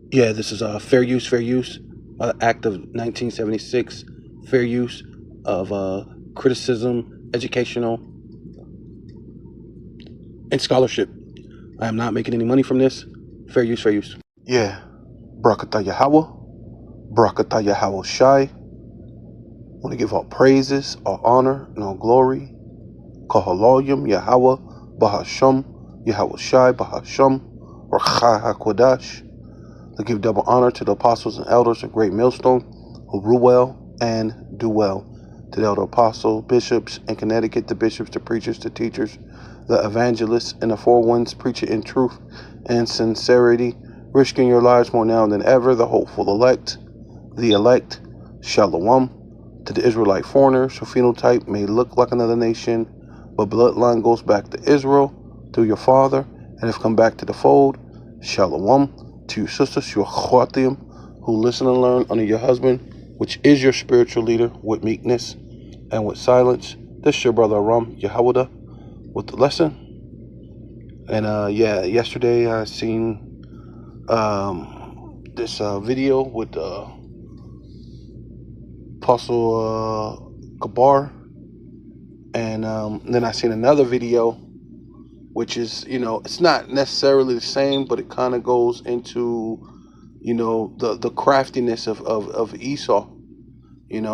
Yeah, this is fair use, Act of 1976, fair use of criticism, educational, and scholarship. I am not making any money from this. Fair use, fair use. Yeah, Barakatah Yahweh, Barakatah Yahweh Shai. Want to give all praises, all honor, and all glory. Kahaloyim Yahweh Bahasham, Yahweh Shai Bahasham, Rachai HaKodash. To give double honor to the apostles and elders of Great Millstone who rule well and do well. To the elder apostles, bishops in Connecticut, the bishops, the preachers, the teachers, the evangelists, and the four winds, preaching in truth and sincerity, risking your lives more now than ever, the hopeful elect, Shalom. To the Israelite foreigners, who phenotype may look like another nation, but bloodline goes back to Israel through your father, and have come back to the fold, Shalom. To your sisters, your Chwatim, who listen and learn under your husband, which is your spiritual leader, with meekness and with silence. This is your brother Aram Yehowadah with the lesson. And yesterday I seen this video with Apostle Gabar, and then I seen another video, which is, it's not necessarily the same, but it kind of goes into, the craftiness of Esau,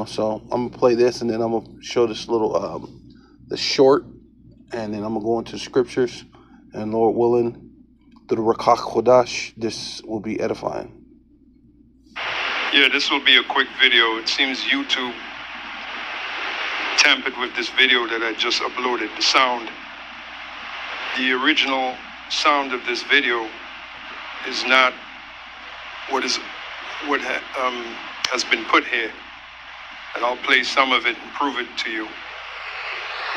So I'm gonna play this, and then I'm gonna show this little the short, and then I'm gonna go into scriptures, and Lord willing, through the Rakach Chodash, this will be edifying. Yeah, this will be a quick video. It seems YouTube tampered with this video that I just uploaded. The sound, the original sound of this video is not what has been put here, and I'll play some of it and prove it to you.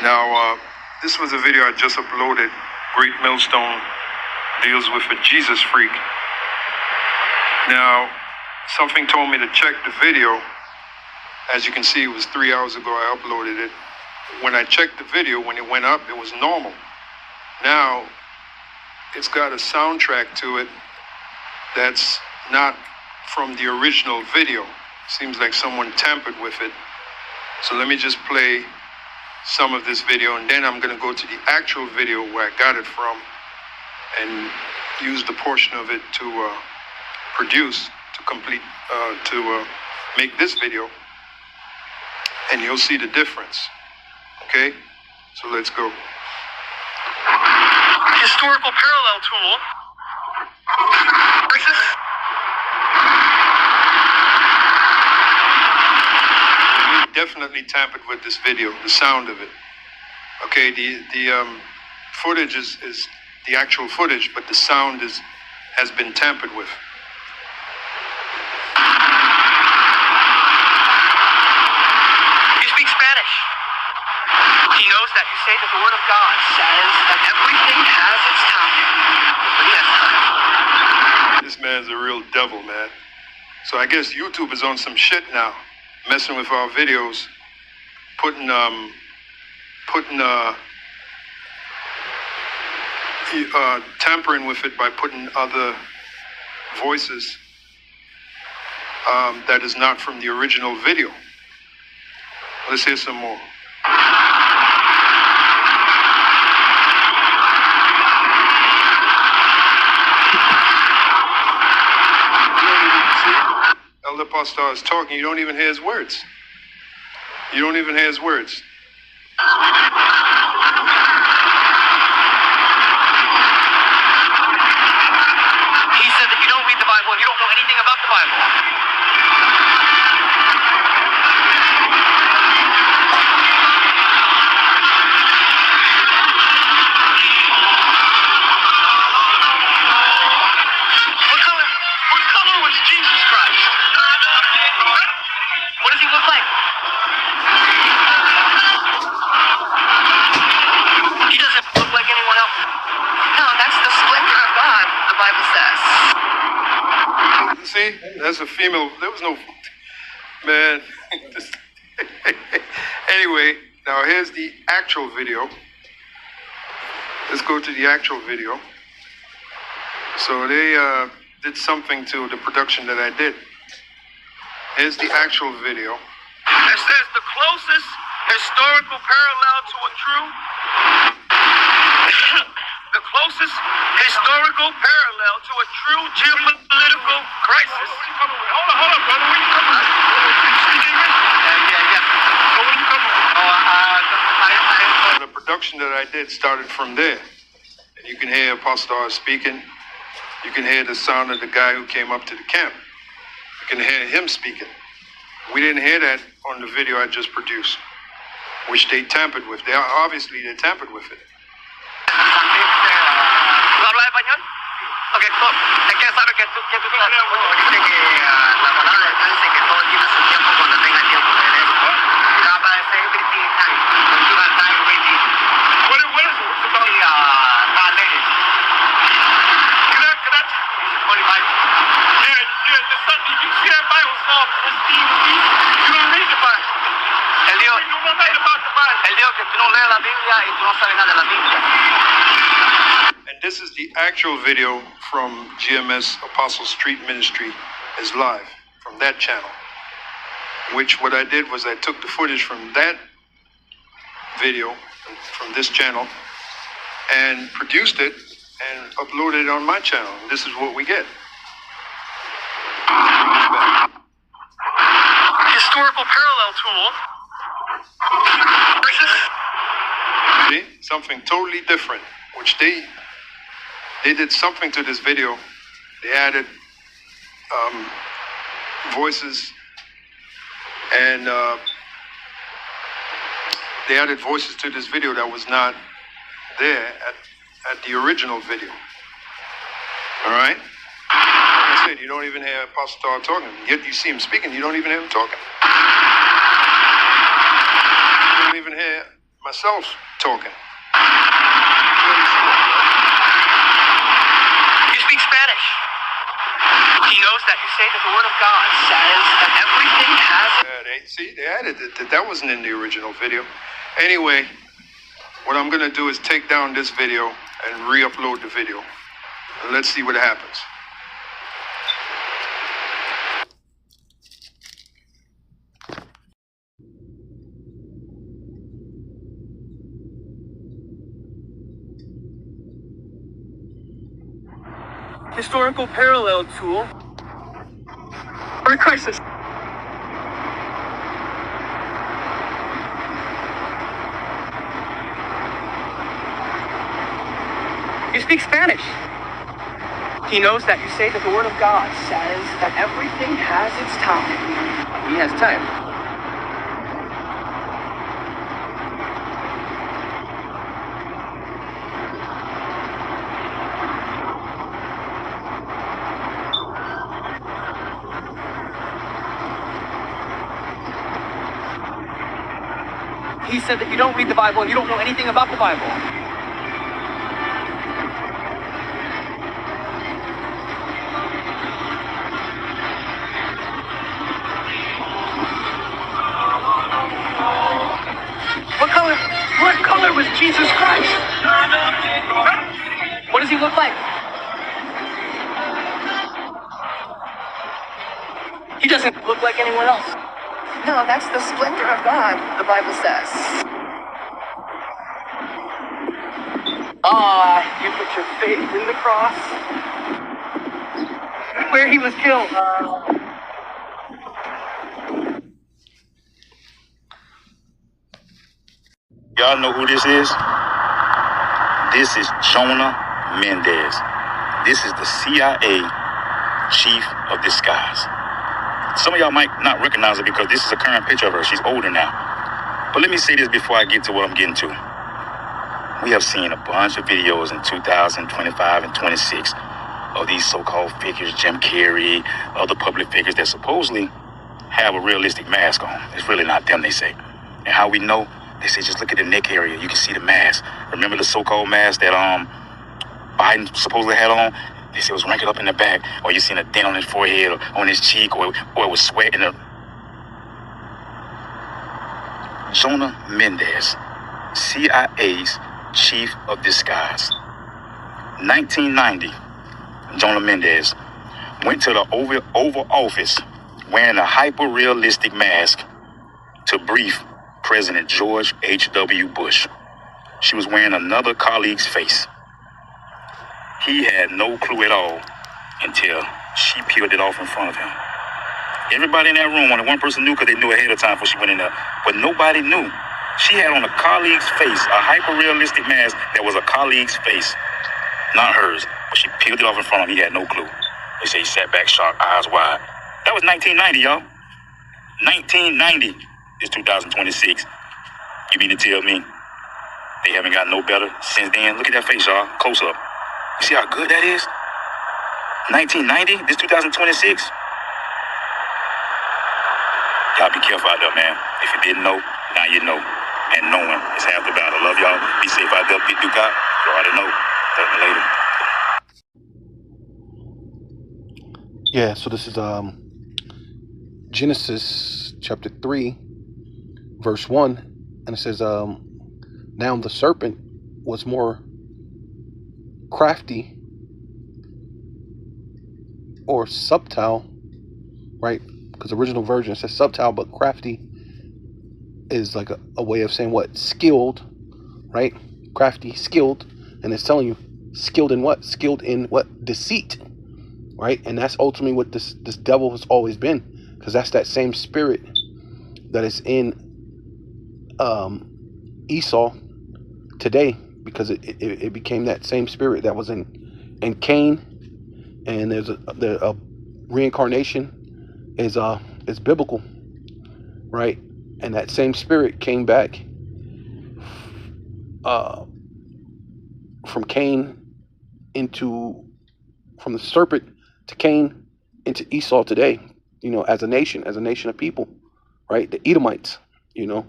Now, this was a video I just uploaded. Great Millstone deals with a Jesus freak. Now, something told me to check the video. As you can see, it was 3 hours ago I uploaded it. When I checked the video, when it went up, it was normal. Now, it's got a soundtrack to it that's not from the original video. Seems like someone tampered with it. So let me just play some of this video, and then I'm gonna go to the actual video where I got it from and use the portion of it to make this video, and you'll see the difference. Okay, so let's go. Historical parallel tool. We definitely tampered with this video, the sound of it. Okay, the footage is the actual footage, but the sound has been tampered with. You speak Spanish. He knows that you say that the Word of God says that everything has its time. This man's a real devil, man. So I guess YouTube is on some shit now, messing with our videos, tampering with it by putting other voices that is not from the original video. Let's hear some more. Elder Pastor is talking, you don't even hear his words. You don't even hear his words. He said that you don't read the Bible and you don't know anything about the Bible. What color was Jesus Christ? What does he look like? He doesn't look like anyone else. No, that's the splendor of God, the Bible says. See, that's a female. There was no man. Anyway, now here's the actual video. Let's go to the actual video. So did something to the production that I did. Here's the actual video. It says the closest historical parallel to a true the closest historical parallel to a true geopolitical crisis. Hold on, brother. Where you coming from? Yeah. So where you coming from? The production that I did started from there. And you can hear Apostle R speaking. You can hear the sound of the guy who came up to the camp. You can hear him speaking. We didn't hear that on the video I just produced, which they tampered with. They tampered with it. ¿Tú hablas español? Ok, es que sabe que tú dice que la palabra alcance que todo tiene su tiempo cuando tenga tiempo de eso. Y va a aparecer everything in time. When you have time ready. What is it? What's it called? God ladies. Can I? 25. Yeah, the son, you see that Bible stuff, you don't read the Bible. Él dijo que tú no lees la Biblia y tú no sabes nada de la Biblia. And this is the actual video from GMS Apostle Street Ministry is live from that channel. Which what I did was I took the footage from that video from this channel and produced it and uploaded it on my channel. And this is what we get. Historical parallel tool. See? Something totally different, which they did something to this video. They added voices and they added voices to this video that was not there at the original video. All right? Like I said, you don't even hear Apostle Star talking. Yet you see him speaking, you don't even hear him talking. You don't even hear myself talking. You speak Spanish. He knows that you say that the word of God says that everything has... They added it. That wasn't in the original video. Anyway, what I'm going to do is take down this video and re-upload the video. And let's see what happens. Historical parallel tool for a crisis. You speak Spanish. He knows that you say that the word of God says that everything has its time. He has time. He said that you don't read the Bible and you don't know anything about the Bible. What color was Jesus Christ? What does he look like? He doesn't look like anyone else. No, that's the splendor of God, the Bible says. You put your faith in the cross. Where he was killed. Y'all know who this is? This is Jonah Mendez. This is the CIA chief of disguise. Some of y'all might not recognize her because this is a current picture of her. She's older now. But let me say this before I get to what I'm getting to. We have seen a bunch of videos in 2025 and 26 of these so-called figures, Jim Carrey, other public figures that supposedly have a realistic mask on. It's really not them, they say. And how we know? They say just look at the neck area. You can see the mask. Remember the so-called mask that Biden supposedly had on? They say it was wrinkled up in the back, or you seen a dent on his forehead, or on his cheek, or it was sweat in the... Jonah Mendez, CIA's chief of disguise. 1990, Jonah Mendez went to the Oval Office wearing a hyper-realistic mask to brief President George H.W. Bush. She was wearing another colleague's face. He had no clue at all until she peeled it off in front of him. Everybody in that room, only one person knew because they knew ahead of time before she went in there, but nobody knew. She had on a colleague's face, a hyper-realistic mask that was a colleague's face, not hers, but she peeled it off in front of him. He had no clue. They say he sat back, shocked, eyes wide. That was 1990, y'all. 1990 is 2026. You mean to tell me they haven't got no better since then? Look at that face, y'all. Close up. You see how good that is? 1990, this 2026. Y'all be careful out there, man. If you didn't know, now you know. And knowing is half the battle. Love y'all. Be safe out there. Big Duke out. You already know. Talk to you later. Yeah, so this is Genesis chapter 3, verse 1. And it says, now the serpent was more crafty or subtle, right? Because the original version says subtle, but crafty is like a way of saying what? Skilled, right? Crafty, skilled. And it's telling you, skilled in what? Skilled in what? Deceit, right? And that's ultimately what this devil has always been, because that's that same spirit that is in Esau today, because it became that same spirit that was in Cain. And there's a reincarnation is biblical, right? And that same spirit came back from Cain from the serpent to Cain into Esau today, as a nation of people, right? The Edomites, and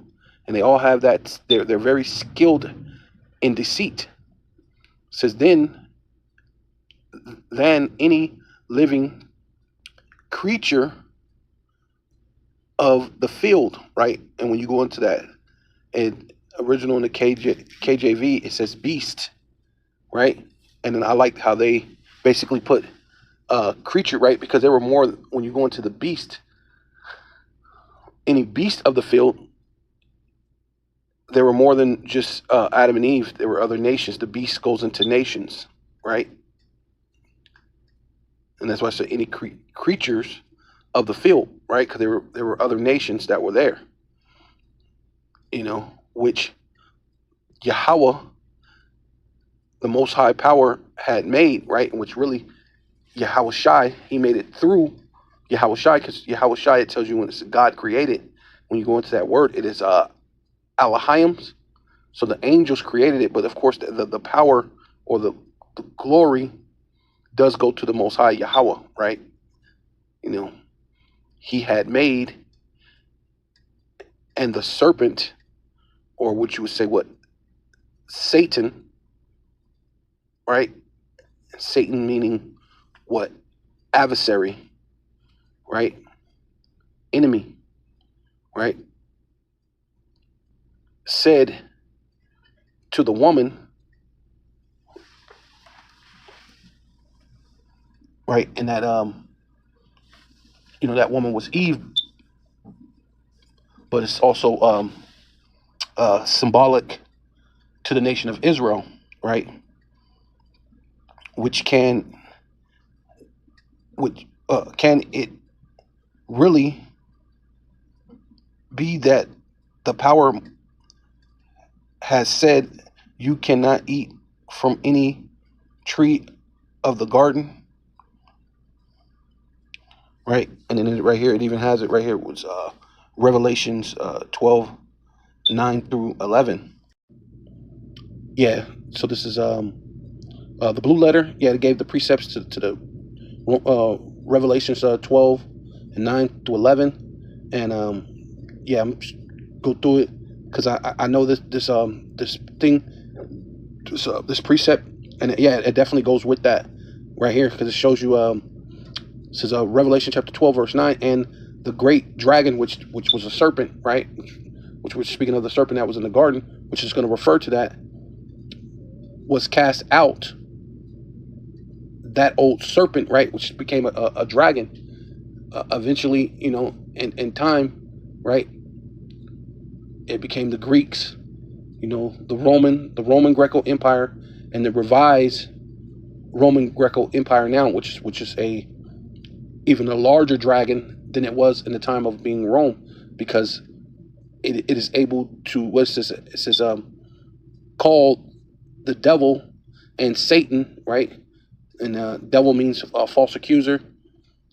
they all have that. They're very skilled in deceit. It says then any living creature of the field, right? And when you go into that, and original in the KJV, it says beast, right? And then I liked how they basically put creature, right? Because there were more, when you go into the beast, any beast of the field, there were more than just Adam and Eve. There were other nations. The beast goes into nations, right? And that's why I say any creatures of the field, right? Because there were other nations that were there, which Yahweh, the Most High Power, had made, right? And which really Yahweh Shai, he made it through Yahweh Shai, because Yahweh Shai, it tells you when it's God created. When you go into that word, it is Elohim. So the angels created it, but of course the power or the glory does go to the Most High Yahweh, right? He had made, and the serpent, or what you would say, what? Satan, right? Satan meaning what? Adversary, right? Enemy, right? Said to the woman, right? And that that woman was Eve, but it's also symbolic to the nation of Israel, right? Which can it really be that the power has said you cannot eat from any tree of the garden, right? And then right here, it even has it right here. It was Revelations 12:9-11. Yeah, so this is the blue letter. Yeah, it gave the precepts to the Revelations 12:9-11, and yeah, I'm just go through it because I know this precept, and it definitely goes with that right here, because it shows you this is Revelation chapter 12 verse 9, and the great dragon, which was a serpent, right? Which was speaking of the serpent that was in the garden, which is going to refer to that, was cast out. that old serpent, right, which became a dragon, eventually, in time, right, it became the Greeks, the Roman Greco Empire, and the revised Roman Greco Empire now, which is even a larger dragon than it was in the time of being Rome, because it is able to, what's this? It says called the devil and Satan, right? And devil means false accuser,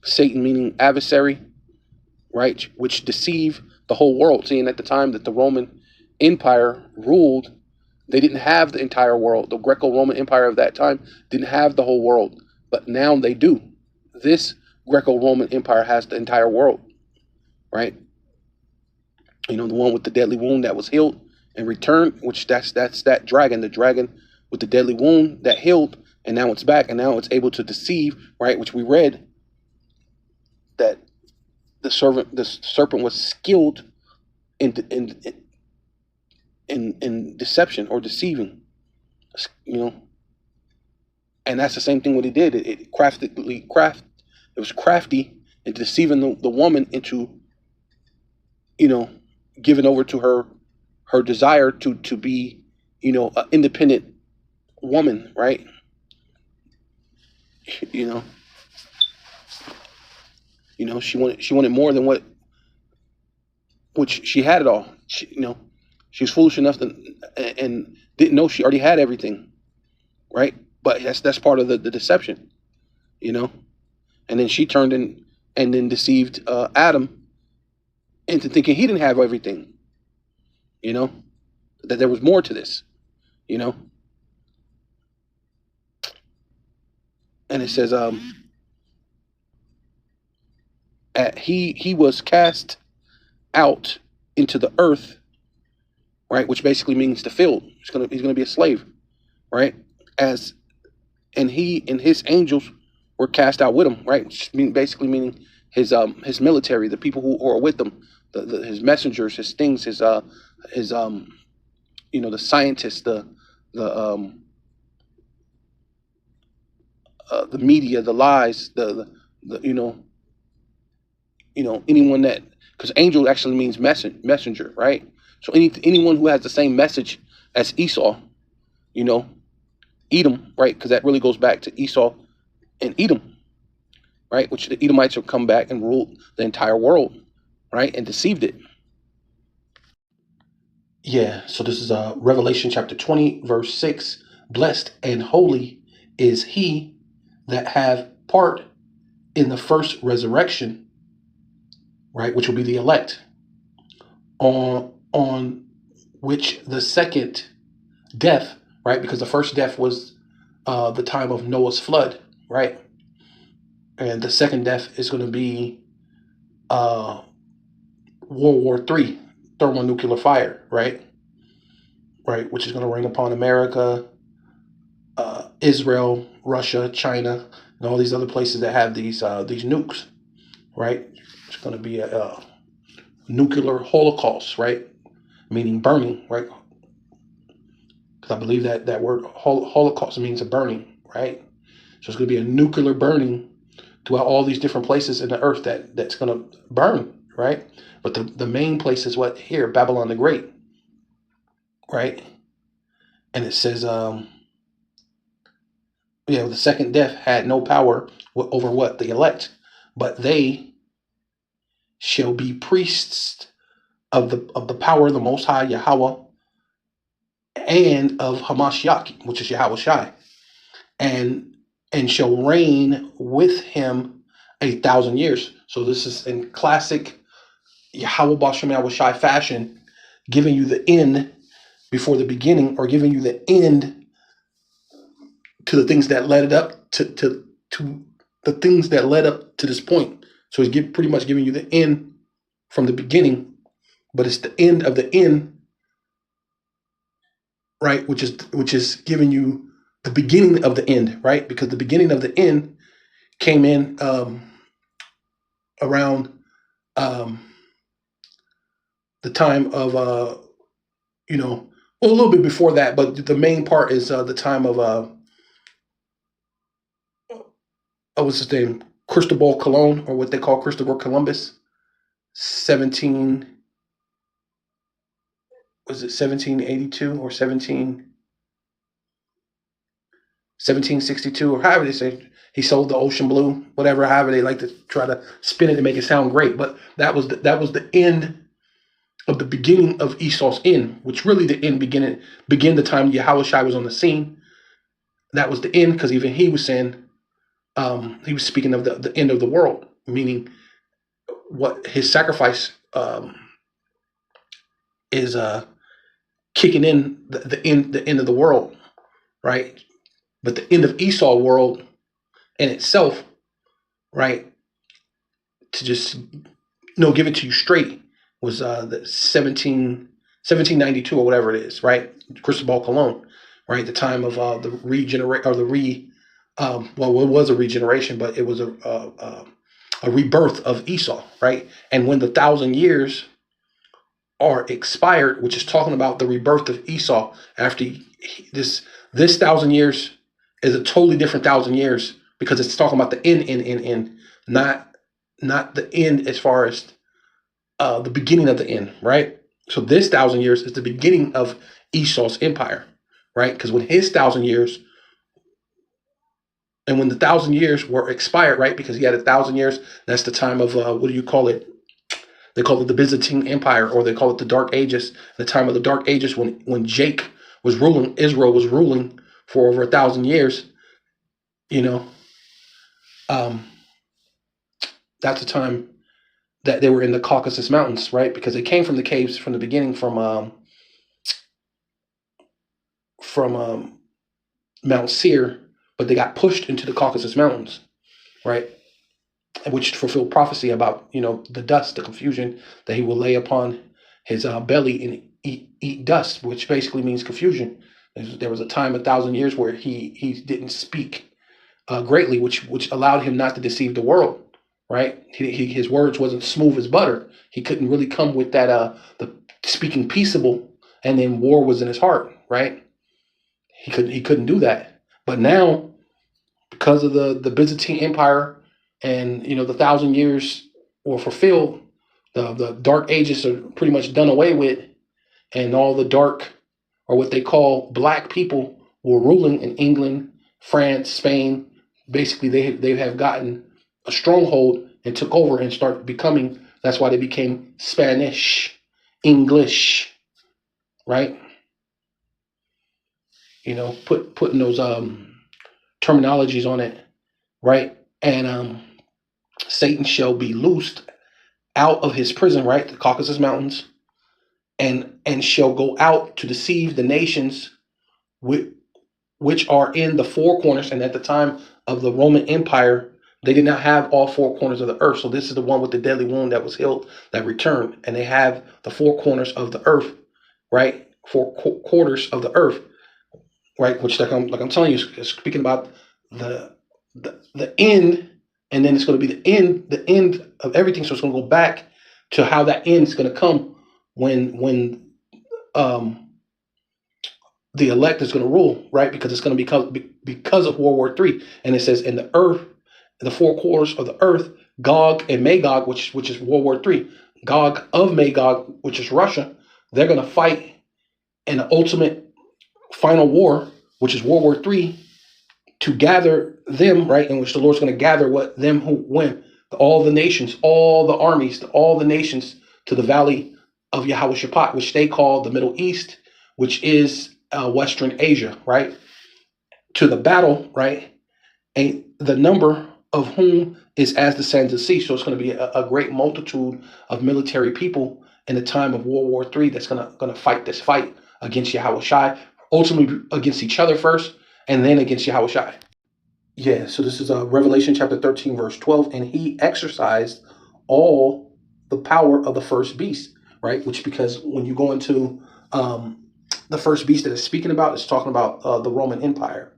Satan meaning adversary, right? Which deceive the whole world. Seeing at the time that the Roman Empire ruled, they didn't have the entire world. The Greco-Roman Empire of that time didn't have the whole world, but now they do. This Greco-Roman Empire has the entire world, right? The one with the deadly wound that was healed and returned, which that's that dragon, the dragon with the deadly wound that healed, and now it's back, and now it's able to deceive, right? Which we read that the serpent was skilled in deception or deceiving, and that's the same thing what he did. It was crafty in deceiving the woman into, giving over to her desire to be, an independent woman, right? She wanted more than which she had it all. She was foolish enough and didn't know she already had everything, right? But that's part of the deception, and then she turned in and then deceived Adam into thinking he didn't have everything, that there was more to this, and it says he was cast out into the earth, right, which basically means the field. He's gonna be a slave, right? And he and his angels were cast out with him, right? Which basically meaning his military, the people who are with him, his messengers, his things, his the scientists, the media, the lies, the anyone that, because angel actually means messenger, right? So anyone who has the same message as Esau, Edom, right? Because that really goes back to Esau and Edom, right? Which the Edomites have come back and ruled the entire world, right? And deceived it. Yeah, so this is Revelation chapter 20, verse 6. Blessed and holy is he that have part in the first resurrection, right? Which will be the elect, on which the second death, right? Because the first death was the time of Noah's flood, right? And the second death is going to be World War III, thermonuclear fire, right? Right, which is going to rain upon America, Israel, Russia, China, and all these other places that have these nukes, right? It's going to be a nuclear holocaust, right? Meaning burning, right? Because I believe that word holocaust means a burning, right? So it's going to be a nuclear burning throughout all these different places in the earth that's going to burn, right? But the main place is what here, Babylon the Great, right? And it says, the second death had no power over what? The elect, but they shall be priests of the power of the Most High Yahweh and of Hamashiach, which is Yahweh Shai, and shall reign with him 1,000 years. So this is in classic Yahweh Bashem Yahweh Shai fashion, giving you the end before the beginning, or giving you the end to the things that led it up to the things that led up to this point. So he's pretty much giving you the end from the beginning, but it's the end of the end, right? Which is giving you the beginning of the end, right? Because the beginning of the end came in around the time of well, a little bit before that, but the main part is the time of what's his name? Cristobal Colon, or what they call Christopher Columbus. 1782 or 1762, or however they say, he sold the ocean blue, whatever, however they like to try to spin it and make it sound great. But that was the end of the beginning of Esau's end, which really the end began the time Yahushua was on the scene. That was the end, because even he was saying, he was speaking of the end of the world, meaning what his sacrifice is kicking in the end of the world, right? But the end of Esau world in itself, right? To just give it to you straight, was the 1792 or whatever it is, right? Cristobal Colon, right? The time of the regenerate, or the well, it was a regeneration, but it was a rebirth of Esau, right? And when the 1,000 years are expired, which is talking about the rebirth of Esau after this 1,000 years is a totally different 1,000 years, because it's talking about the end, not the end as far as the beginning of the end, right? So this 1,000 years is the beginning of Esau's empire, right? Because when his 1,000 years, and when the 1,000 years were expired, right? Because he had 1,000 years, that's the time of what do you call it? They call it the Byzantine Empire, or they call it the Dark Ages. The time of the Dark Ages, when Jake was ruling, Israel was ruling for over 1,000 years. That's the time that they were in the Caucasus Mountains, right? Because they came from the caves from the beginning, from Mount Seir, but they got pushed into the Caucasus Mountains, right? Which fulfilled prophecy about the dust, the confusion that he will lay upon his belly and eat dust, which basically means confusion. There was a time, 1,000 years, where he didn't speak greatly, which allowed him not to deceive the world, right? His words wasn't smooth as butter. He couldn't really come with that the speaking peaceable, and then war was in his heart, right? He couldn't do that. But now, because of the Byzantine Empire, and the 1,000 years were fulfilled, the Dark Ages are pretty much done away with, and all the dark, or what they call black people, were ruling in England, France, Spain. Basically, they have gotten a stronghold and took over and started becoming. That's why they became Spanish, English, right? Putting those terminologies on it, right? And Satan shall be loosed out of his prison, right? The Caucasus Mountains, and shall go out to deceive the nations which are in the four corners. And at the time of the Roman Empire, they did not have all four corners of the earth. So this is the one with the deadly wound that was healed, that returned. And they have the four corners of the earth, right? Four quarters of the earth, right? Which, like I'm telling you, is speaking about the end. And then it's going to be the end of everything. So it's going to go back to how that end is going to come when the elect is going to rule, right? Because it's going to be because of World War III. And it says, in the earth, the four quarters of the earth, Gog and Magog, which is World War III, Gog of Magog, which is Russia, they're going to fight in the ultimate final war, which is World War III, to gather them, right? In which the Lord's going to gather them who win, all the nations, all the armies, all the nations, to the valley of Yehoshaphat, which they call the Middle East, which is Western Asia, right? To the battle, right? And the number of whom is as the sands of the sea. So it's going to be a great multitude of military people in the time of World War III that's going to fight this fight against Yahushua, ultimately against each other first, and then against Yahushua. Yeah, so this is Revelation chapter 13, verse 12. And he exercised all the power of the first beast, right? Which, because when you go into the first beast that it's speaking about, it's talking about the Roman Empire,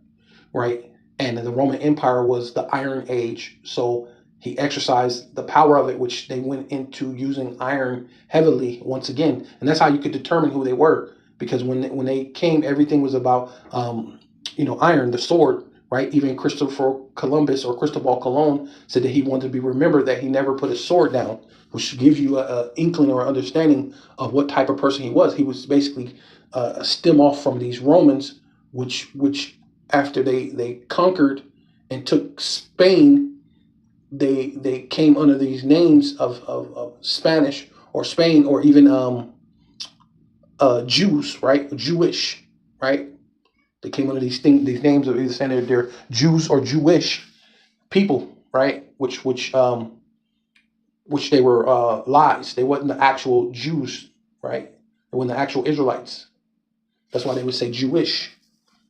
right? And the Roman Empire was the Iron Age. So he exercised the power of it, which they went into using iron heavily once again. And that's how you could determine who they were. Because when they came, everything was about, iron, the sword, right? Even Christopher Columbus or Cristobal Colon said that he wanted to be remembered that he never put his sword down, which gives you a inkling or understanding of what type of person he was. He was basically a stem off from these Romans, which after they conquered and took Spain, they came under these names of Spanish or Spain or even Jews, right? Jewish, right? They came under these names of either saying they're Jews or Jewish people, right? Which they were lies. They wasn't the actual Jews, right? They weren't the actual Israelites. That's why they would say Jewish,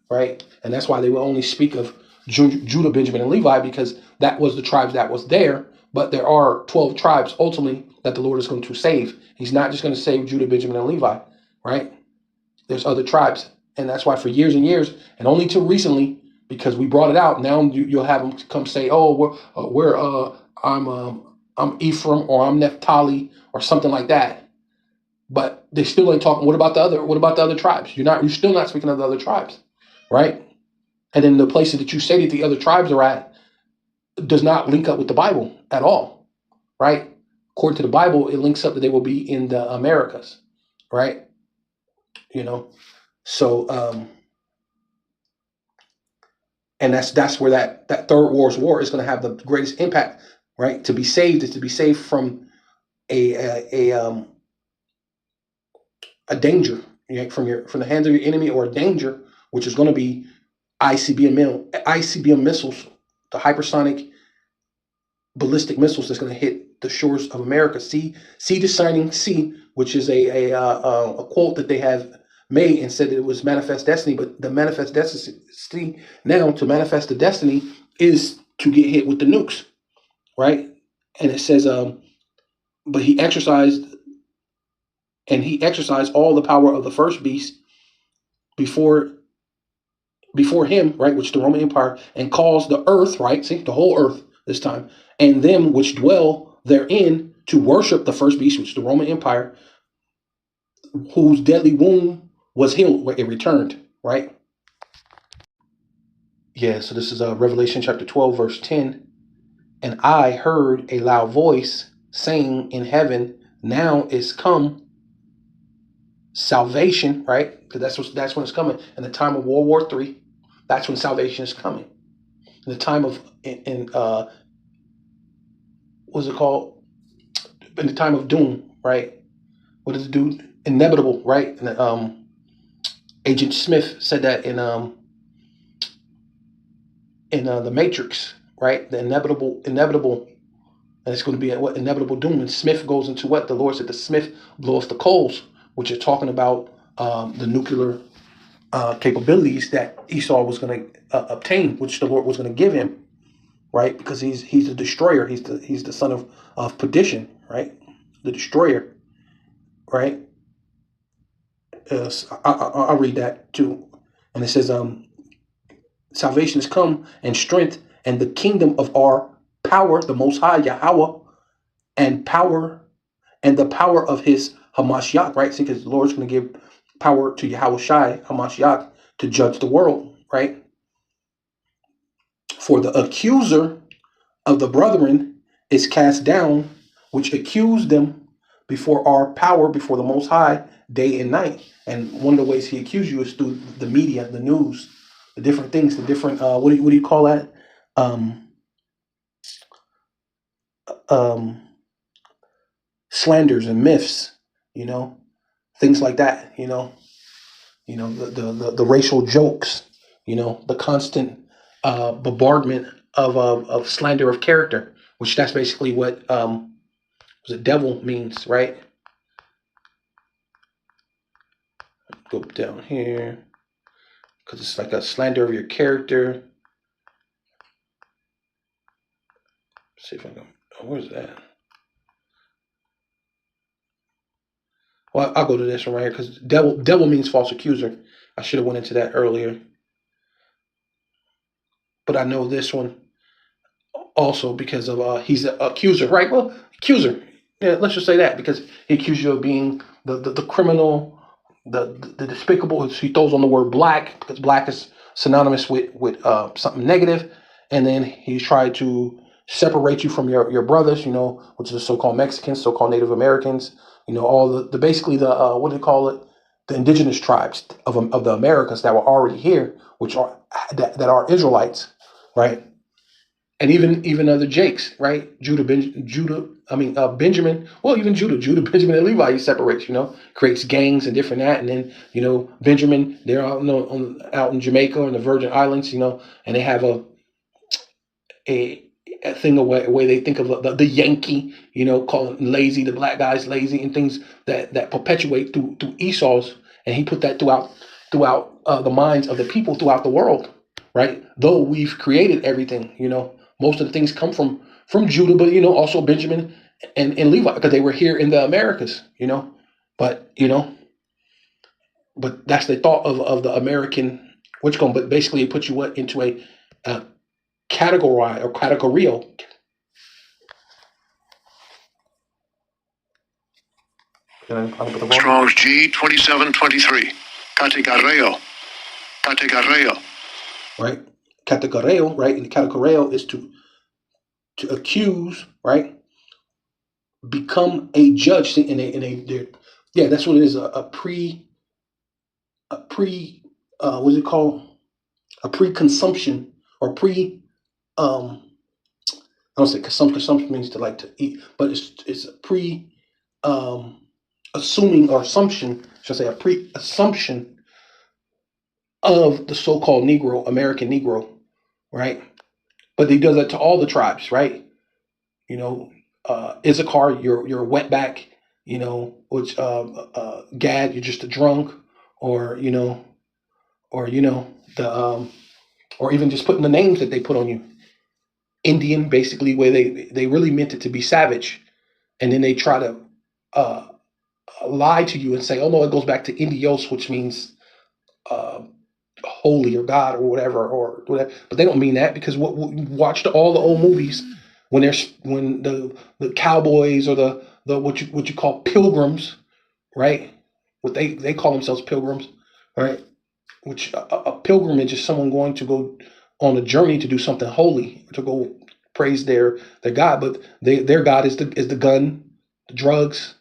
right? And that's why they would only speak of Judah, Benjamin, and Levi, because that was the tribes that was there. But there are 12 tribes ultimately that the Lord is going to save. He's not just going to save Judah, Benjamin, and Levi, right? There's other tribes. And that's why for years and years, and only till recently, because we brought it out, now you'll have them come say, "Oh, I'm Ephraim or I'm Naphtali or something like that." But they still ain't talking. What about the other tribes? You're still not speaking of the other tribes, right? And then the places that you say that the other tribes are at does not link up with the Bible at all, right? According to the Bible, it links up that they will be in the Americas, right? So and that's where that third world war is going to have the greatest impact, right? To be saved is to be saved from a danger, from the hands of your enemy, or a danger which is going to be ICBM missiles, the hypersonic ballistic missiles that's going to hit the shores of America. Sea discerning sea, which is a quote that they have made and said that it was manifest destiny, but the manifest destiny now, to manifest the destiny, is to get hit with the nukes, right? And it says, but he exercised all the power of the first beast before him, right, which is the Roman Empire, and caused the earth, right, see, the whole earth this time, and them which dwell therein to worship the first beast, which is the Roman Empire, whose deadly wound was healed, where it returned, right? Yeah, so this is Revelation chapter 12, verse 10. And I heard a loud voice saying in heaven, now is come salvation, right? Because that's when it's coming. In the time of World War III, that's when salvation is coming. In the time of what's it called? In the time of doom, right? What does it do? Inevitable, right? And Agent Smith said that in the Matrix, right? The inevitable, and it's going to be what inevitable doom. And Smith goes into what the Lord said: the Smith blow off the coals, which is talking about the nuclear capabilities that Esau was going to obtain, which the Lord was going to give him, right? Because he's the destroyer. He's the son of perdition, right? The destroyer, right? I'll read that too, and it says, salvation has come, and strength, and the kingdom of our power, the Most High Yahweh, and the power of His Hamashiach, right? See, because the Lord's going to give power to Yahweh Shai Hamashiach to judge the world, right? For the accuser of the brethren is cast down, which accused them before our power, before the Most High, day and night. And one of the ways he accused you is through the media, the news, the different things, the different what do you call that? Slanders and myths, things like that. The racial jokes, the constant bombardment of slander of character, which that's basically what the devil means, right? Go down here, because it's like a slander of your character. Let's see if I can. Where's that? Well, I'll go to this one right here, because devil means false accuser. I should have went into that earlier, but I know this one also because of he's an accuser, right? Well, accuser. Yeah, let's just say that, because he accused you of being the criminal, the despicable. He throws on the word black, because black is synonymous with something negative, and then he's tried to separate you from your brothers, which are the so-called Mexicans, so-called Native Americans, all the basically the what do they call it, the indigenous tribes of the Americas that were already here, which are that are Israelites, right? And even other Jakes, right? Benjamin. Well, even Judah, Benjamin, and Levi, he separates. Creates gangs and different that, and then Benjamin, they're out in Jamaica or in the Virgin Islands, and they have a thing, a way they think of the Yankee, calling lazy, the black guys lazy, and things that perpetuate through Esau's, and he put that throughout the minds of the people throughout the world, right? Though we've created everything, most of the things come from Judah, but also Benjamin and Levi, because they were here in the Americas, but but that's the thought of the American, but basically it puts you into a category or categorio. Strong's G 2723. Categareo. Right? Categareo, right? And categareo is to accuse, right? Become a judge. See, that's what it is. A what is it called? A pre-consumption or I don't say consumption means to eat, but it's a assuming or assumption, should I say a pre-assumption of the so-called American Negro, right? But he does that to all the tribes, right? Issachar, you're a wetback, which Gad, you're just a drunk, or or even just putting the names that they put on you. Indian, basically, where they really meant it to be savage, and then they try to lie to you and say, oh no, it goes back to Indios, which means holy or God or whatever, but they don't mean that, because what watched all the old movies when the cowboys or the what you call pilgrims, right? What they call themselves pilgrims, right? Which a pilgrimage is someone going to go on a journey to do something holy, to go praise their God, but their God is the gun, the drugs,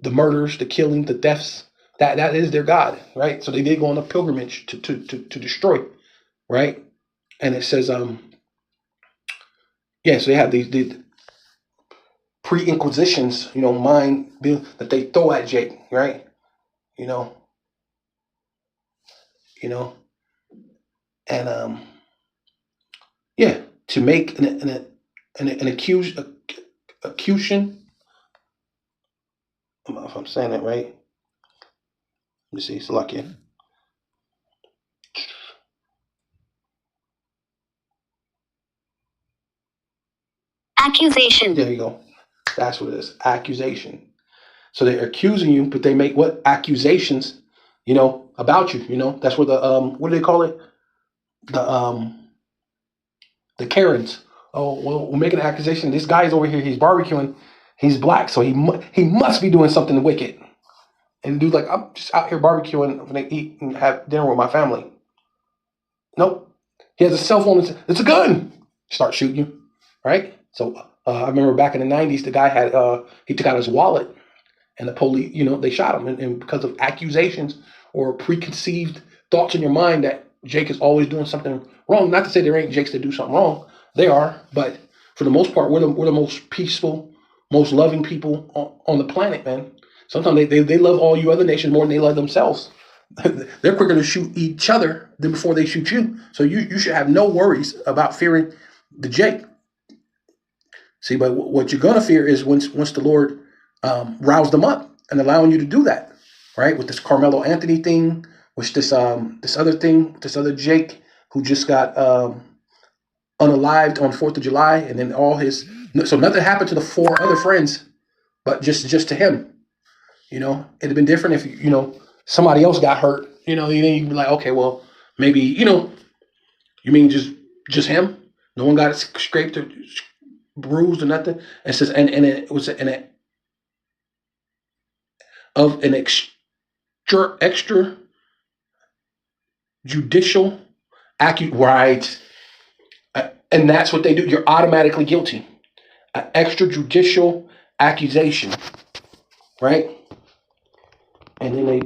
the murders, the killing, the thefts. That is their God, right? So they did go on a pilgrimage to destroy, right? And it says, so they have these pre-inquisitions, mind that they throw at Jake, right? And to make an accusation. I don't know if I'm saying that right. Let me see. It's lucky. Accusation. There you go. That's what it is. Accusation. So they're accusing you, but they make what accusations, about you. That's where the what do they call it? The Karens. Oh well, we're making an accusation. This guy's over here. He's barbecuing. He's black, so he must be doing something wicked. And the dude's like, I'm just out here barbecuing. I'm gonna eat and have dinner with my family. Nope. He has a cell phone. It's a gun. Start shooting you, right? So I remember back in the 90s, the guy had he took out his wallet, and the police, they shot him, and because of accusations or preconceived thoughts in your mind that Jake is always doing something wrong. Not to say there ain't Jakes that do something wrong. They are, but for the most part, we're the most peaceful, most loving people on the planet, man. Sometimes they love all you other nations more than they love themselves. They're quicker to shoot each other than before they shoot you. So you should have no worries about fearing the Jake. See, but what you're gonna fear is once the Lord rouse them up and allowing you to do that, right? With this Carmelo Anthony thing, with this other Jake who just got unalived on 4th of July, and then so nothing happened to the 4 other friends, but just to him. It'd have been different if somebody else got hurt. Then you'd be like, okay, well maybe you mean just him? No one got scraped or bruised or nothing. It says and it was an extra judicial Right. And that's what they do. You're automatically guilty. An extrajudicial accusation, right? And then they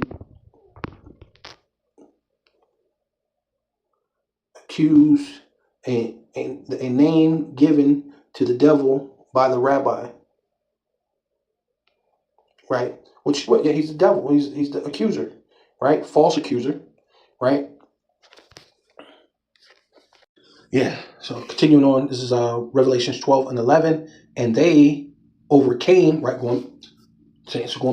accuse a name given to the devil by the rabbi, right? Which, yeah, he's the devil. He's the accuser, right? False accuser, right? Yeah. So continuing on, this is Revelations 12 and 11, and they overcame, right? Going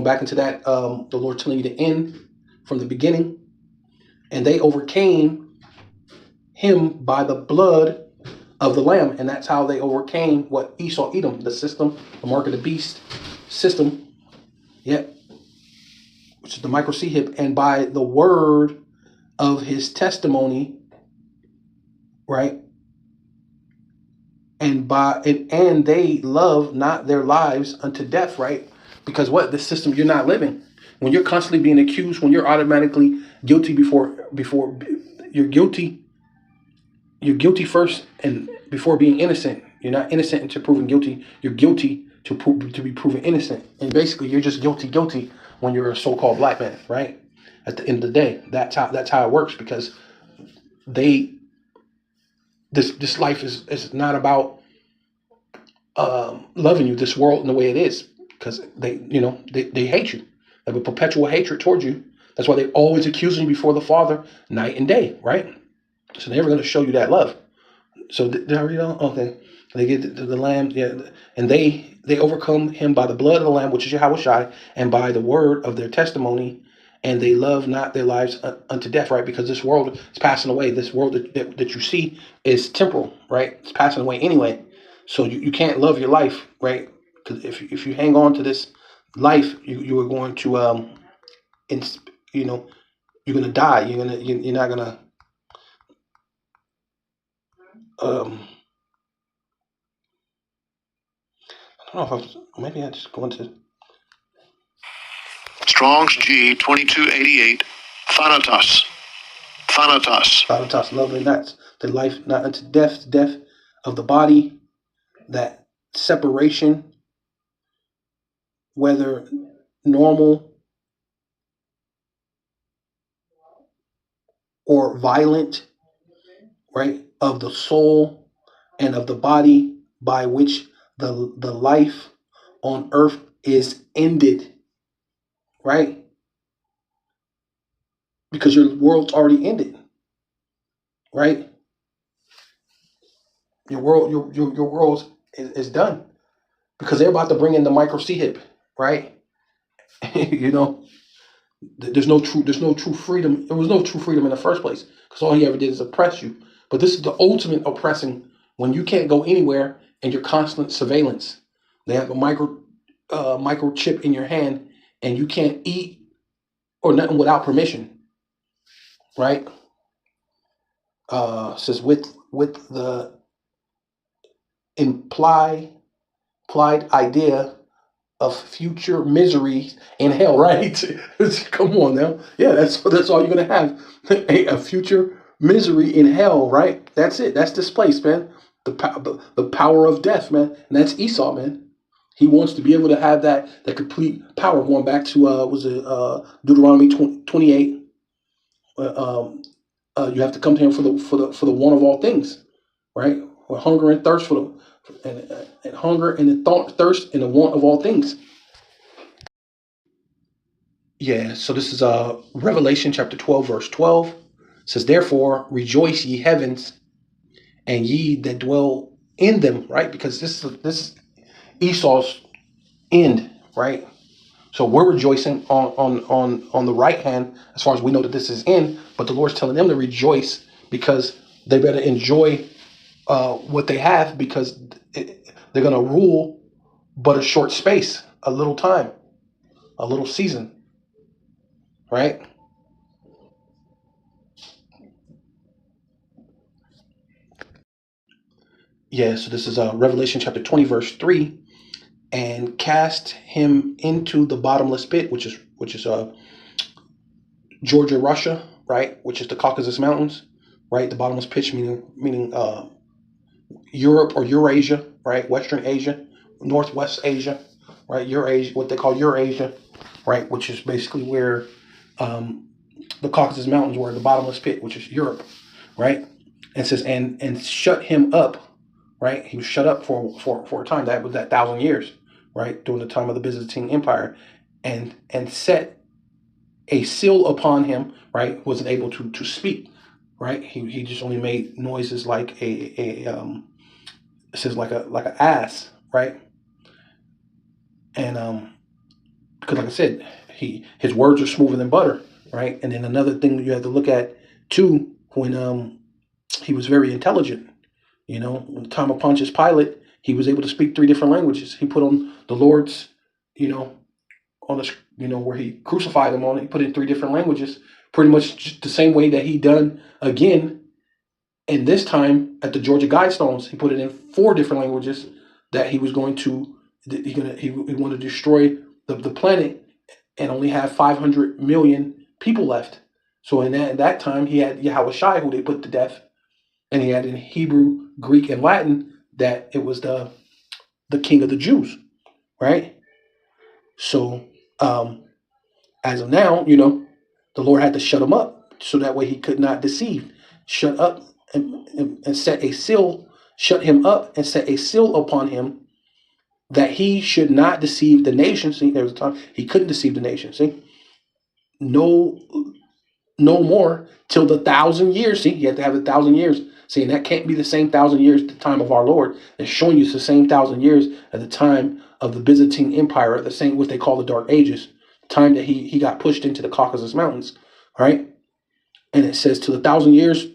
back into that, the Lord telling you to end from the beginning, and they overcame him by the blood of the Lamb, and that's how they overcame what Esau, Edom, the system, the mark of the beast system, yeah, which is the microchip, and by the word of his testimony, right? And they love not their lives unto death, right? Because what? This system you're not living. When you're constantly being accused, when you're automatically guilty before you're guilty first, and before being innocent. You're not innocent until proven guilty. You're guilty to be proven innocent. And basically you're just guilty when you're a so-called black man, right? At the end of the day, that's how it works, because this life is not about loving you, this world, in the way it is, because they hate you. They have a perpetual hatred towards you. That's why they always accusing you before the Father night and day, right? So they're never going to show you that love. So did I read on? Okay. They get the Lamb, yeah, and they overcome him by the blood of the Lamb, which is Yahushua, and by the word of their testimony, and they love not their lives unto death, right? Because this world is passing away. This world that you see is temporal, right? It's passing away anyway. So you can't love your life, right? Because if you hang on to this life, you are going to you're gonna die. You're not gonna I don't know if maybe I just go into Strong's G 2288 Thanatos. lovely, not the life, not unto death, death of the body, that separation, whether normal or violent, right, of the soul and of the body, by which the life on earth is ended, right? Because your world's already ended, right? Your world is done, because they're about to bring in the microchip, right? There's no true freedom. There was no true freedom in the first place, because all he ever did is oppress you. But this is the ultimate oppressing, when you can't go anywhere and you're constant surveillance. They have a microchip in your hand, and you can't eat or nothing without permission, right? Says with the implied idea of future misery in hell, right? Come on now. Yeah, that's all you're gonna have. A future misery in hell, right? That's it. That's this place, man. The power of death, man. And that's Esau, man. He wants to be able to have that complete power. Going back to Deuteronomy 28. You have to come to him for the one of all things, right? With hunger and thirst and hunger and the thirst and the want of all things. Yeah, so this is Revelation chapter 12, verse 12. It says, therefore, rejoice ye heavens, and ye that dwell in them, right? Because this is Esau's end, right? So we're rejoicing on the right hand, as far as we know that this is end, but the Lord's telling them to rejoice, because they better enjoy what they have, because they're going to rule but a short space, a little time, a little season. Right? Yeah, so this is Revelation chapter 20, verse 3. And cast him into the bottomless pit, which is Georgia, Russia, right? Which is the Caucasus Mountains. right? The bottomless pit meaning Europe or Eurasia, right? Western Asia, Northwest Asia, right? Eurasia, what they call Eurasia, right? Which is basically where the Caucasus Mountains were, the bottomless pit, which is Europe, right? And it says, and shut him up, right? He was shut up for a time. That was that 1,000 years, right? During the time of the Byzantine Empire, and set a seal upon him, right? Wasn't able to speak, right? He just only made noises like it says like an ass, right? And because like I said, his words are smoother than butter, right? And then another thing that you have to look at too, when he was very intelligent, you know, in the time of Pontius Pilate, he was able to speak 3 different languages. He put on the Lord's, you know, on the, you know, where he crucified him on it, he put it in 3 different languages, pretty much just the same way that he done again. And this time at the Georgia Guidestones, he put it in 4 different languages that he was going to, he wanted to destroy the planet and only have 500 million people left. So in that time, he had Yahweh Shai, who they put to death, and he had in Hebrew, Greek, and Latin that it was the king of the Jews, right? So as of now, you know, the Lord had to shut him up so that way he could not deceive. Shut up and set a seal, shut him up and set a seal upon him that he should not deceive the nation. See, there was a time he couldn't deceive the nation. See, no more till the 1,000 years. See, you have to have 1,000 years. See, and that can't be the same 1,000 years at the time of our Lord. It's showing you it's the same 1,000 years at the time of the Byzantine Empire, the same what they call the Dark Ages, time that he got pushed into the Caucasus Mountains, right? And it says till the 1,000 years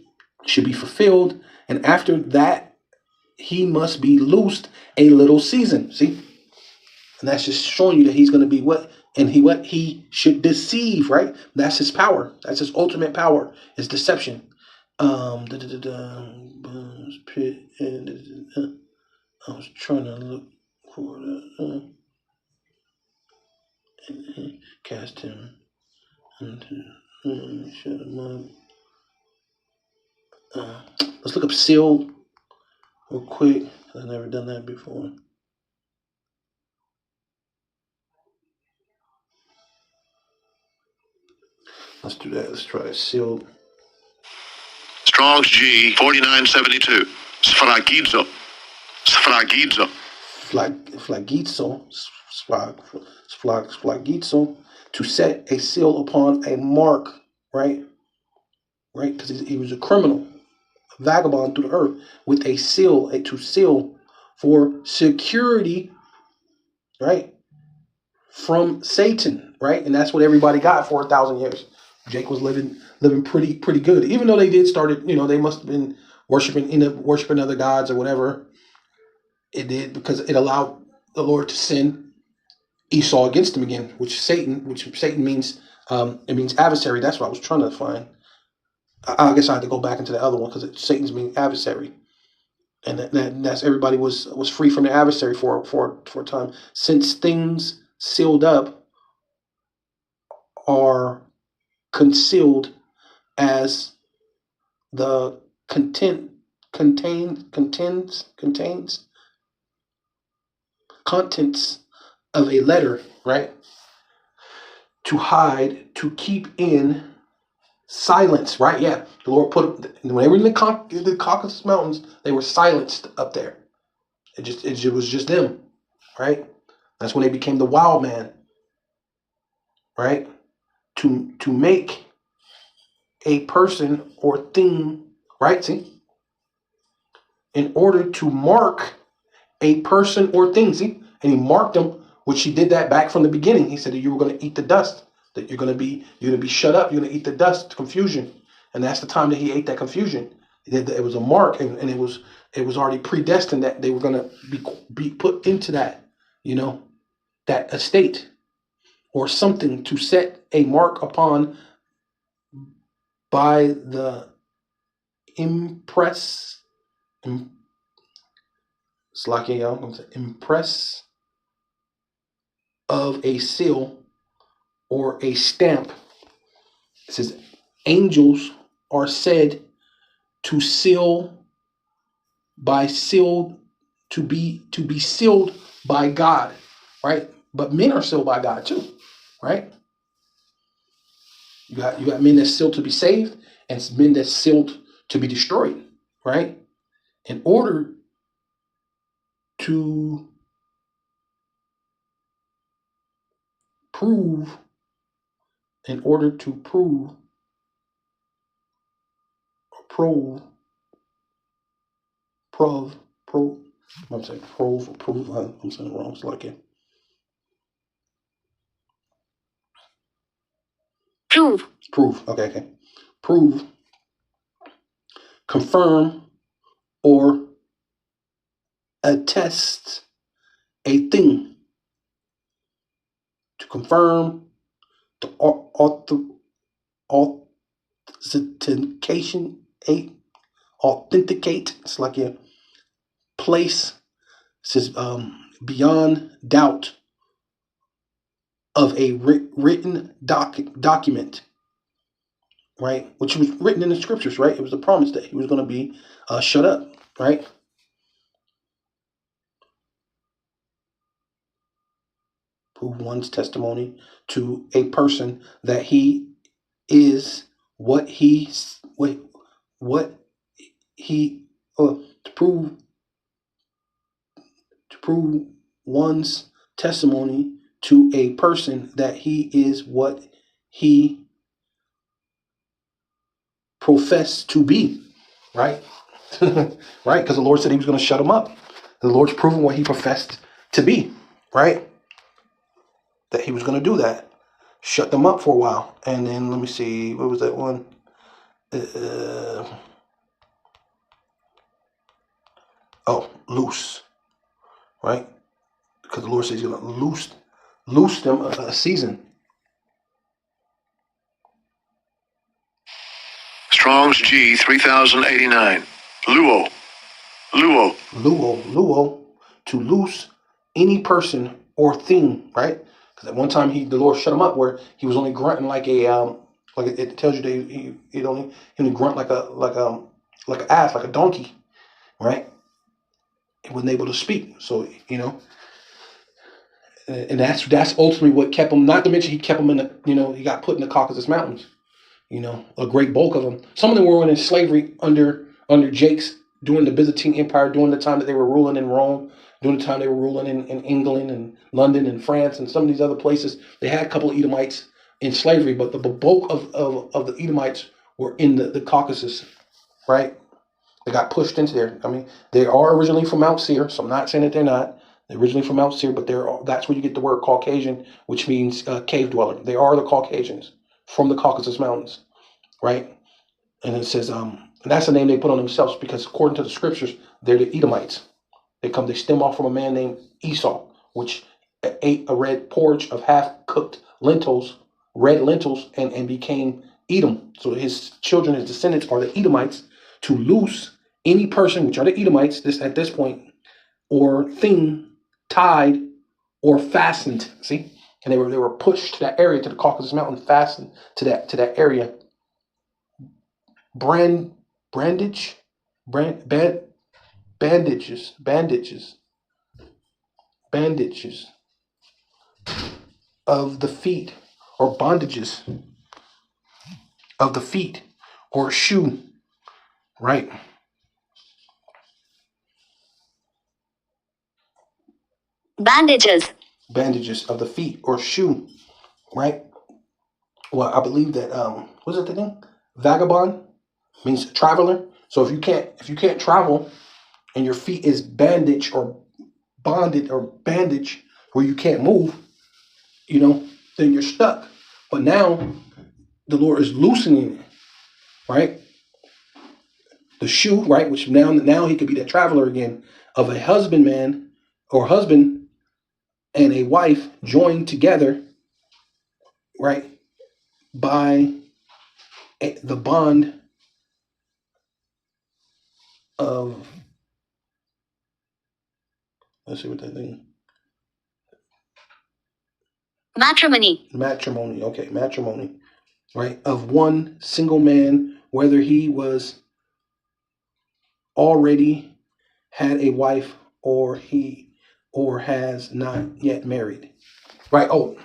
should be fulfilled, and after that he must be loosed a little season. See, and that's just showing you that he's going to be what he should deceive, right? That's his power. That's his ultimate power, is deception. I was trying to look for the cast him into shut him up. Let's look up seal real quick. I've never done that before. Let's do that. Let's try seal. Strong's G 4972. Sfragizo. Sfragizo. Sflagizo, to set a seal upon a mark, right? Right, because he was a criminal, a vagabond through the earth, with a seal, to seal for security, right, from Satan, right? And that's what everybody got for 1,000 years. Jake was living pretty good, even though they did started, you know, they must have been worshiping other gods or whatever. It did because it allowed the Lord to send Esau against him again, which Satan means, it means adversary. That's what I was trying to find. I guess I had to go back into the other one because Satan's mean adversary, and that's everybody was free from the adversary for a time. Since things sealed up are concealed as the contents of a letter, right? To hide, to keep in silence, right? Yeah, the Lord put them, when they were in the Caucasus Mountains, they were silenced up there. It was just them, right? That's when they became the wild man, right? To make a person or thing, right? See, in order to mark a person or thing, see, and he marked them, which he did that back from the beginning. He said that you were going to eat the dust, that you're going to be shut up, you're going to eat the dust, confusion, and that's the time that he ate that confusion. It was a mark, and it was already predestined that they were going to be put into that, you know, that estate or something to set a mark upon by the impress of a seal or a stamp. It says angels are said to be sealed by God, right? But men are sealed by God too, right? You got men that's sealed to be saved and men that's sealed to be destroyed, right? In order to prove, prove, I'm saying prove, I'm saying it wrong, it's like it. Prove, okay. Prove, confirm, or attest a thing. To confirm, the authenticate, it's like a place, it says beyond doubt of a written document, right? Which was written in the scriptures, right? It was the promise that he was going to be shut up, right? Prove one's testimony to a person that he is to prove one's testimony to a person that he is what he professed to be, right? Right? Because the Lord said he was going to shut him up. The Lord's proven what he professed to be, right? That he was going to do that. Shut them up for a while. And then let me see, what was that one? Loose, right? Because the Lord says he's going to loose them a season. Strong's G 3089. Luo. To loose any person or thing, right? Because at one time the Lord shut him up where he was only grunting like like it tells you that he only grunt like an ass, like a donkey, right? He wasn't able to speak, so and that's ultimately what kept him. Not to mention he kept him in the he got put in the Caucasus Mountains. A great bulk of them. Some of them were in slavery under Jake's during the Byzantine Empire, during the time that they were ruling in Rome, during the time they were ruling in England and London and France and some of these other places. They had a couple of Edomites in slavery, but the bulk of the Edomites were in the Caucasus, right? They got pushed into there. I mean, they are originally from Mount Seir, so I'm not saying that they're not. They're originally from Mount Seir, but that's where you get the word Caucasian, which means cave dweller. They are the Caucasians from the Caucasus Mountains, right? And it says, and that's the name they put on themselves because according to the scriptures, they're the Edomites. They stem off from a man named Esau, which ate a red porridge of half-cooked red lentils, and became Edom. So his children, his descendants, are the Edomites. To loose any person, which are the Edomites, at this point, or thing tied or fastened. See, and they were pushed to that area, to the Caucasus Mountain, fastened to that area. Bandages of the feet, or bondages of the feet, or shoe, right? Bandages of the feet or shoe, right? Well, I believe that what's it the name? Vagabond means traveler. So if you can't travel and your feet is bandaged or bonded or bandaged where you can't move, then you're stuck. But now the Lord is loosening it, right? The shoe, right? Which now he could be that traveler again of a husband and a wife joined together, right? By the bond of, let's see what that thing. Matrimony. Okay, matrimony, right? Of one single man, whether he was already had a wife, or has not yet married. Right? Oh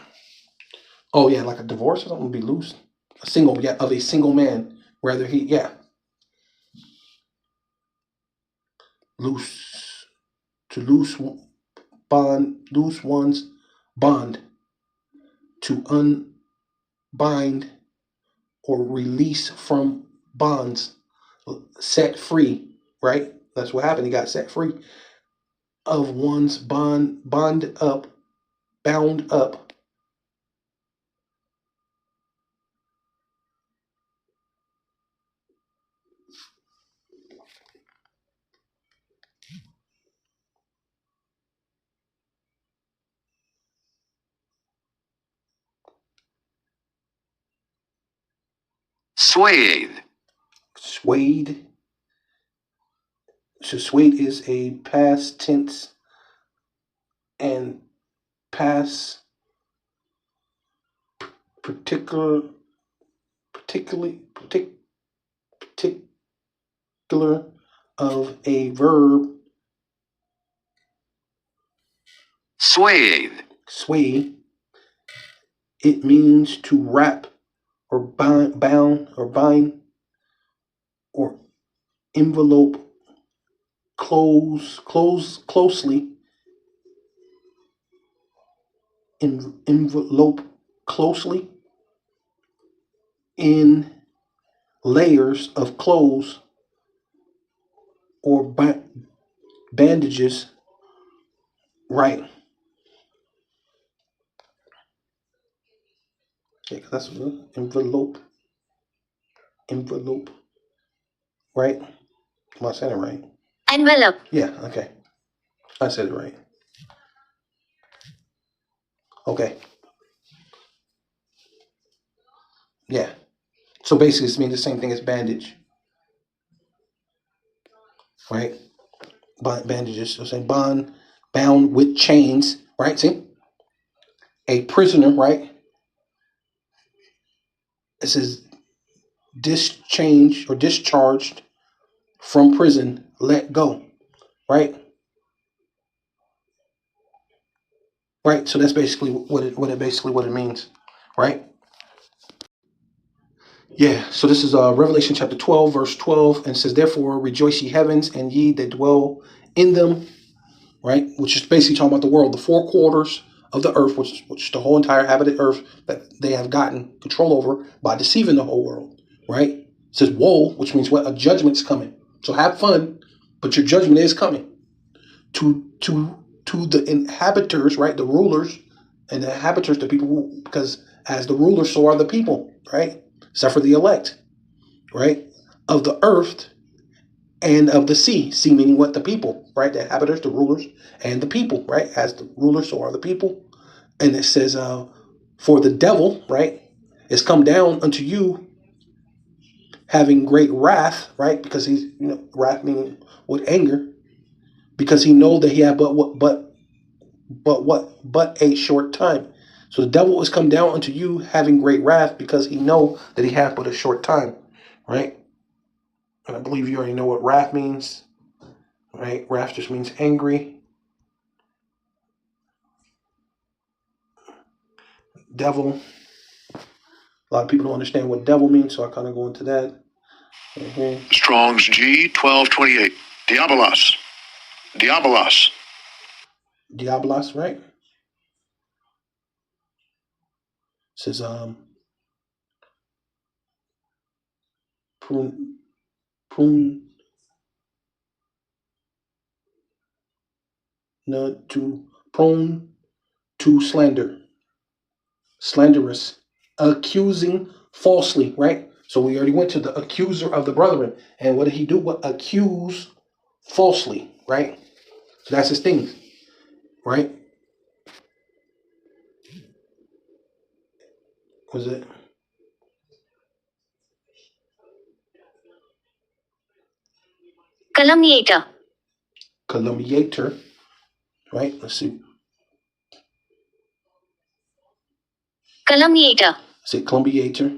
yeah, like a divorce or something would be loose. Of a single man, whether loose to loose one's bond, to unbind or release from bonds, set free, right? That's what happened. He got set free of one's bound up. Swayed. Swayed. So swayed is a past tense and past particular of a verb. Swayed. Sway. It means to wrap or bind or envelope closely, envelope closely in layers of clothes or bandages, right? Okay, that's envelope, right? Am I saying it right? Envelope. Yeah, okay. I said it right. Okay. Yeah. So basically, it means the same thing as bandage, right? Bandages. So saying bound with chains, right? See, a prisoner, right? It says discharged from prison, let go, right? Right. So that's basically what it means, right? Yeah. So this is Revelation chapter 12, verse 12, and it says, "Therefore rejoice ye heavens, and ye that dwell in them," right? Which is basically talking about the world, the four quarters of the earth, which is the whole entire habited earth that they have gotten control over by deceiving the whole world, right? It says woe, which means what? A judgment's coming. So have fun, but your judgment is coming to the inhabitants, right? The rulers and the inhabitants, the people who, because as the rulers, so are the people, right? Except for the elect, right? Of the earth and of the sea. Sea meaning what? The people, right? The inhabitants, the rulers, and the people, right? As the rulers, so are the people. And it says, for the devil, right, is come down unto you having great wrath, right? Because he's, wrath meaning with anger, because he know that he had but a short time. So the devil is come down unto you having great wrath, because he know that he hath but a short time, right? And I believe you already know what wrath means, right? Wrath just means angry. Devil. A lot of people don't understand what devil means, so I kind of go into that. Strong's G 1228. Diabolos. Diabolos. Diabolos, right? It says prune prone to slander, slanderous, accusing falsely, right? So we already went to the accuser of the brethren, and what did he do? What? Accuse falsely, right? So that's his thing, right? Was it Calumniator. calumniator, right? Let's see. Calumniator. Say calumniator,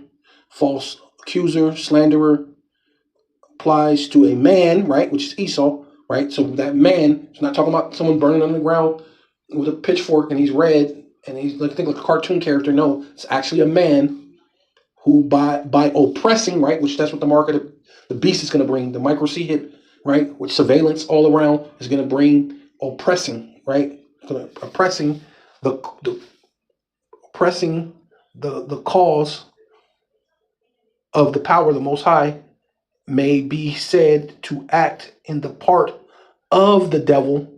false accuser, slanderer, applies to a man, right, which is Esau, right? So that man, it's not talking about someone burning on the ground with a pitchfork and he's red and he's like, think like a cartoon character. No, it's actually a man who by oppressing, right, which that's what the mark of the beast is going to bring, the micro C hip, right, which surveillance all around is going to bring oppressing, right, oppressing the oppressing the cause of the power of the Most High may be said to act in the part of the devil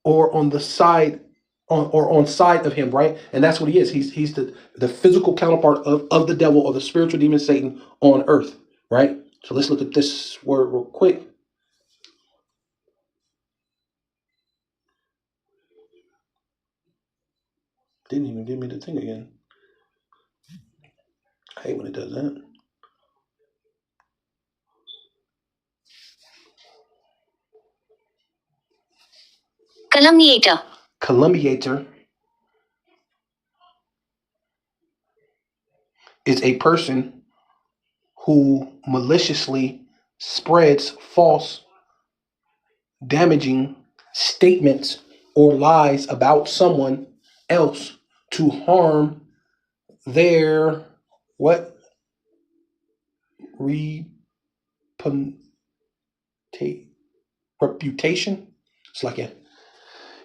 or on the side on side of him, right? And that's what he is. He's the physical counterpart of the devil or the spiritual demon Satan on earth, right? So let's look at this word real quick. Didn't even give me the thing again. I hate when it does that. Calumniator. Calumniator is a person who maliciously spreads false, damaging statements or lies about someone else to harm their what? Reputation? It's like a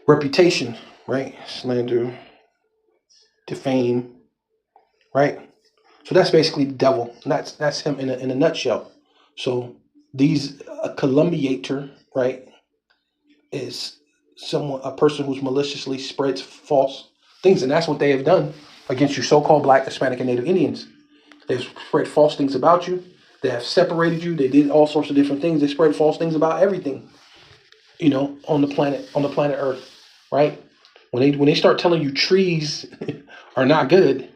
reputation, right? Slander, defame, right? So that's basically the devil. And that's him in a nutshell. So these calumniator, right, is a person who's maliciously spreads false things, and that's what they have done against you, so-called Black, Hispanic, and Native Indians. They've spread false things about you. They have separated you. They did all sorts of different things. They spread false things about everything, on the planet Earth, right? When they start telling you trees are not good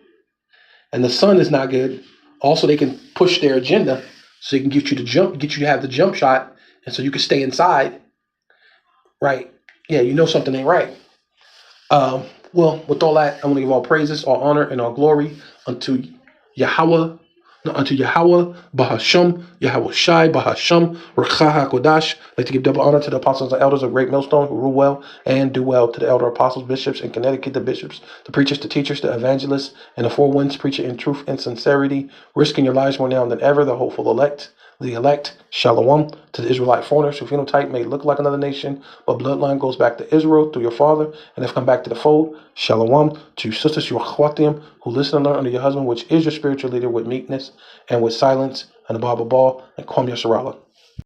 and the sun is not good, also they can push their agenda so they can get you to have the jump shot, and so you can stay inside, right? Yeah, something ain't right. Well, with all that, I want to give all praises, all honor, and all glory unto Yahweh, Bahasham, Yahweh Shai, Bahasham, Rakha HaKodash. I'd like to give double honor to the apostles and elders of Great Millstone who rule well and do well, to the elder apostles, bishops in Connecticut, the bishops, the preachers, the teachers, the evangelists, and the four winds preaching in truth and sincerity, risking your lives more now than ever, the hopeful elect. The elect, Shalom, to the Israelite foreigners whose phenotype may look like another nation, but bloodline goes back to Israel through your father and have come back to the fold. Shalom to your sisters, your achwatim, who listen and learn under your husband, which is your spiritual leader, with meekness and with silence, and the Bible ball, and Kwam Yasharallah.